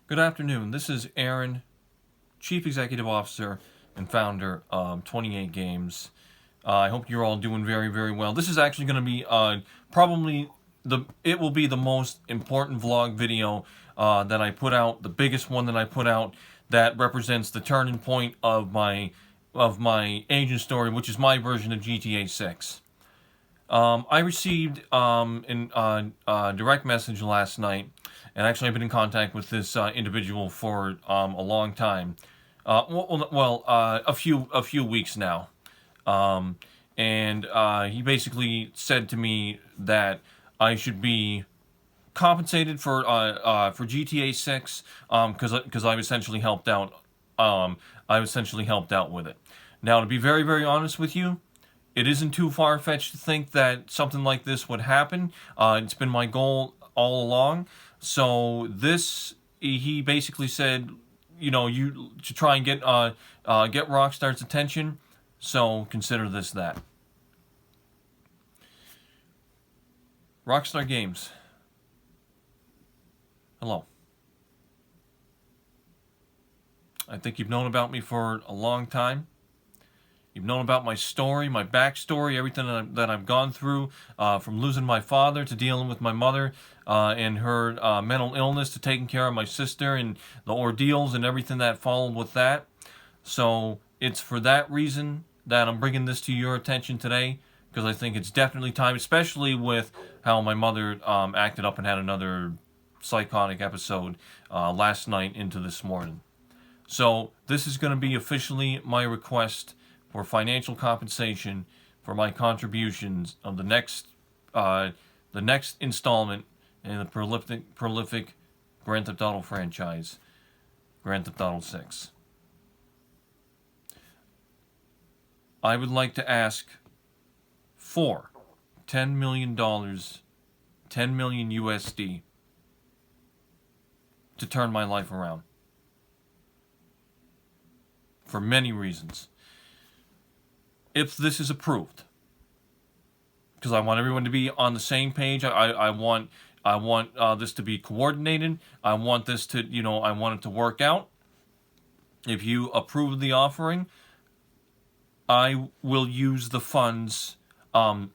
Good afternoon. This is Aaron, Chief Executive Officer and founder of 28 Games. I hope you're all doing very, very well. This is actually going to be probably it will be the most important vlog video that I put out, the biggest one that I put out that represents the turning point of my agent story, which is my version of GTA 6. I received a direct message last night, and actually I've been in contact with this individual for a long time. A few weeks now. And he basically said to me that I should be compensated for GTA 6 because I've essentially helped out. I've essentially helped out with it. Now, to be very, very honest with you, it isn't too far-fetched to think that something like this would happen. It's been my goal all along. So he basically said, you know, you to try and get Rockstar's attention. So consider this that. Rockstar Games. Hello. I think you've known about me for a long time. You've known about my story, my backstory, everything that I've gone through, from losing my father to dealing with my mother and her mental illness to taking care of my sister and the ordeals and everything that followed with that. So it's for that reason that I'm bringing this to your attention today, because I think it's definitely time, especially with how my mother acted up and had another psychotic episode last night into this morning. So this is going to be officially my request for financial compensation for my contributions of the next installment in the prolific Grand Theft Auto franchise, Grand Theft Auto 6. I would like to ask for $10 million, 10 million USD, to turn my life around. For many reasons. If this is approved, because I want everyone to be on the same page. I want this to be coordinated. I want this to, I want it to work out. If you approve the offering, I will use the funds in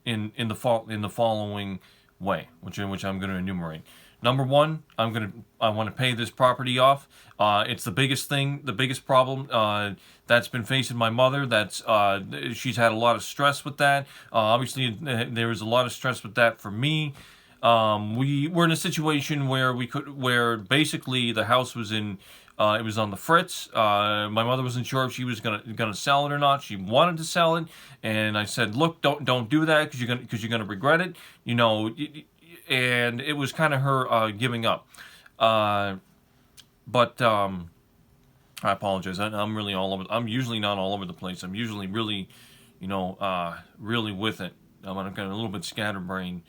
the following way, which I'm going to enumerate. Number one, I want to pay this property off. It's the biggest thing, the biggest problem that's been facing my mother. She's had a lot of stress with that. Obviously, there was a lot of stress with that for me. We're in a situation where basically the house was in. It was on the fritz. My mother wasn't sure if she was gonna sell it or not. She wanted to sell it, and I said, "Look, don't do that because you're gonna regret it." And it was kind of her giving up. But I apologize. I'm really all over. I'm usually not all over the place. I'm usually really, really with it. I'm got a little bit scatterbrained.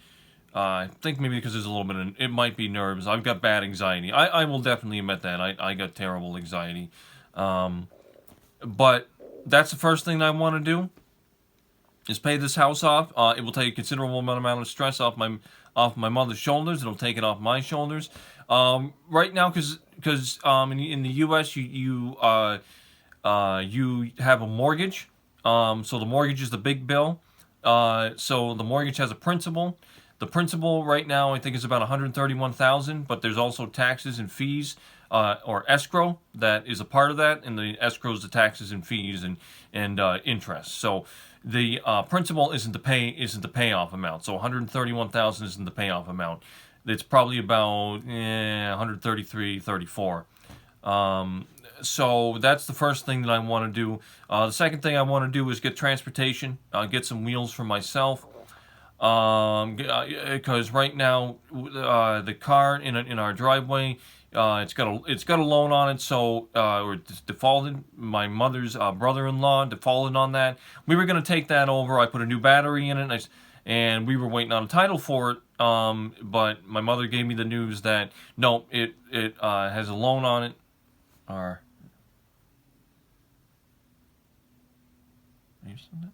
I think maybe because there's a little bit it might be nerves. I've got bad anxiety. I will definitely admit that. I got terrible anxiety. But that's the first thing that I want to do, is pay this house off. It will take a considerable amount of stress off my mother's shoulders. It'll take it off my shoulders. Right now, because in the U.S. you have a mortgage. So the mortgage is the big bill. So the mortgage has a principal. The principal right now I think is about $131,000, but there's also taxes and fees, or escrow that is a part of that, and the escrow is the taxes and fees and interest. So the principal isn't the payoff amount. So $131,000 isn't the payoff amount. It's probably about $133,000, $134,000. So that's the first thing that I want to do. The second thing I want to do is get transportation, get some wheels for myself. Because right now the car in our driveway, it's got a loan on it, so or it's defaulted. My mother's brother-in-law defaulted on that. We were going to take that over. I put a new battery in it, and we were waiting on a title for it. But my mother gave me the news that no, it has a loan on it. Are you seeing that?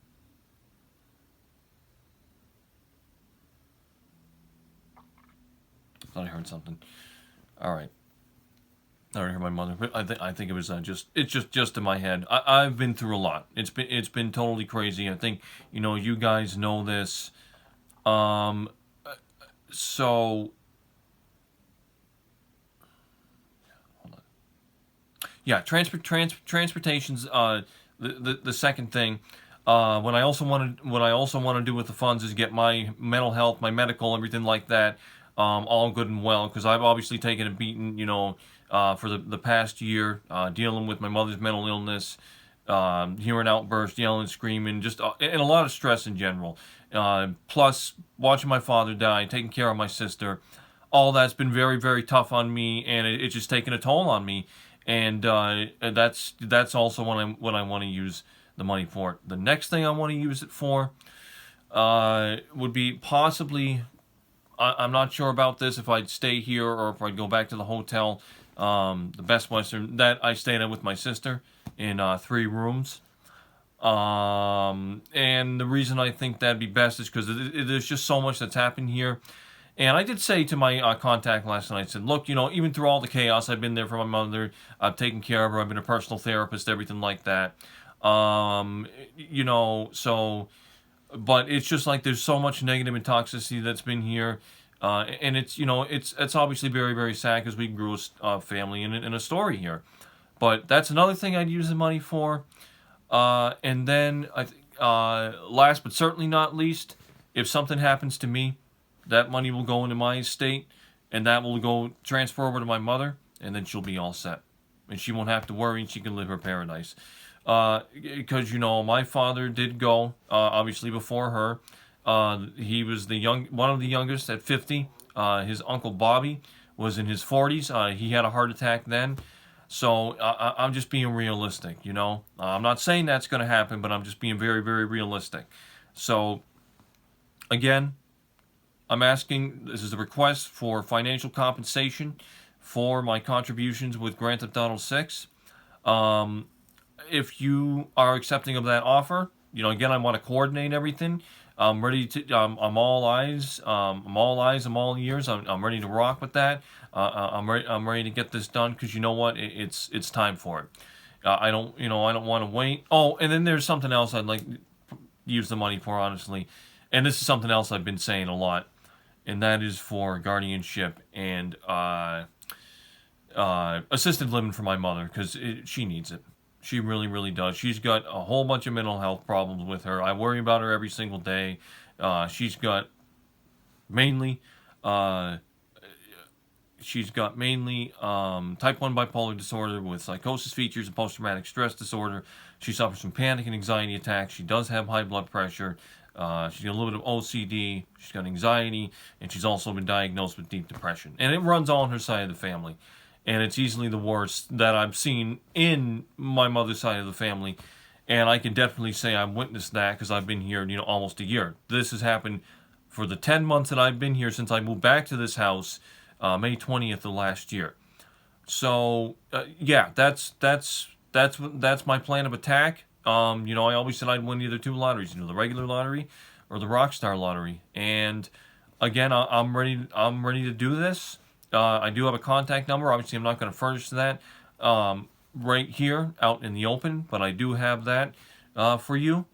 I thought I heard something. All right. I don't hear my mother, but I think it was just in my head. I've been through a lot. It's been totally crazy. I think you guys know this. Um, so yeah, transportation's the second thing. What I also want to do with the funds is get my mental health, my medical, everything like that, all good and well. Because I've obviously taken a beating, for the past year, dealing with my mother's mental illness, hearing outbursts, yelling, screaming, just and a lot of stress in general. Plus, watching my father die, taking care of my sister, all that's been very, very tough on me, and it's just taken a toll on me. And that's also what I want to use the money for. The next thing I want to use it for would be possibly. I'm not sure about this, if I'd stay here or if I'd go back to the hotel, the Best Western that I stayed at with my sister in 3 rooms. And the reason I think that'd be best is because there's just so much that's happened here. And I did say to my contact last night, I said, look, even through all the chaos, I've been there for my mother. I've taken care of her. I've been a personal therapist, everything like that. So, but it's just like there's so much negative and toxicity that's been here. And it's obviously very, very sad because we grew a family in a story here. But that's another thing I'd use the money for. And then, last but certainly not least, if something happens to me, that money will go into my estate, and that will go transfer over to my mother, and then she'll be all set. And she won't have to worry, and she can live her paradise. Because, my father did go, obviously before her. He was one of the youngest at 50. His uncle Bobby was in his 40s. He had a heart attack then. So I'm just being realistic, I'm not saying that's going to happen, but I'm just being very, very realistic. So, again, I'm asking, this is a request for financial compensation for my contributions with Grand Theft Auto 6. If you are accepting of that offer, again, I want to coordinate everything. I'm ready to. I'm all eyes. I'm all eyes. I'm all ears. I'm ready to rock with that. I'm ready. I'm ready to get this done because you know what? It's time for it. I don't. I don't want to wait. Oh, and then there's something else I'd like to use the money for, honestly. And this is something else I've been saying a lot, and that is for guardianship and assisted living for my mother because she needs it. She really, really does. She's got a whole bunch of mental health problems with her. I worry about her every single day. She's got mainly type 1 bipolar disorder with psychosis features and post-traumatic stress disorder. She suffers from panic and anxiety attacks. She does have high blood pressure. She's got a little bit of OCD. She's got anxiety, and she's also been diagnosed with deep depression. And it runs all on her side of the family. And it's easily the worst that I've seen in my mother's side of the family. And I can definitely say I've witnessed that because I've been here, almost a year. This has happened for the 10 months that I've been here since I moved back to this house, May 20th of last year. So, yeah, that's my plan of attack. I always said I'd win either 2 lotteries, the regular lottery or the Rockstar lottery. And again, I'm ready to do this. I do have a contact number. Obviously, I'm not going to furnish that right here out in the open, but I do have that for you.